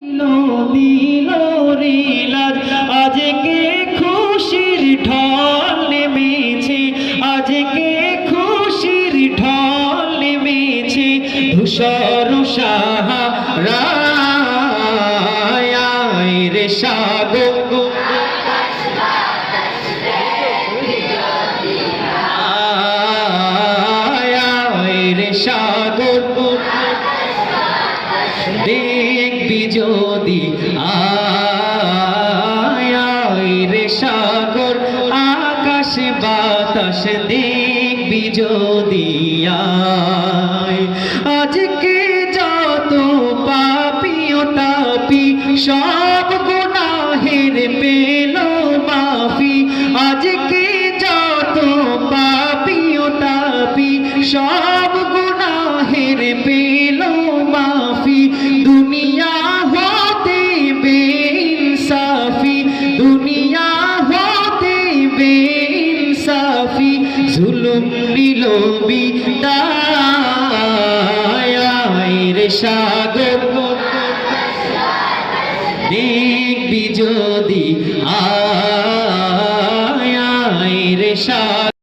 দিল রিলাজ আজকে খুশির ঢল নেমেছে, আজকে খুশির ঢল নেমেছে। ধূসর সাহারায় রে সাগর রে সাগর দেখবি যদি আয় রে সাগর আকাশ বাতাস দেখবি যদি আয়। আজকে যত পাপী ও তাপী সব গুনাহের পেল মাফি, আজকে যত পাপী ও তাপী সব গুনাহের পেল মাফি। দুনিয়া হতে বেইনসাফি, দুনিয়া হতে বেইনসাফি, জুলুম নিল বিদায় রে সাগর দেখবি যদি আয় রে সাগর।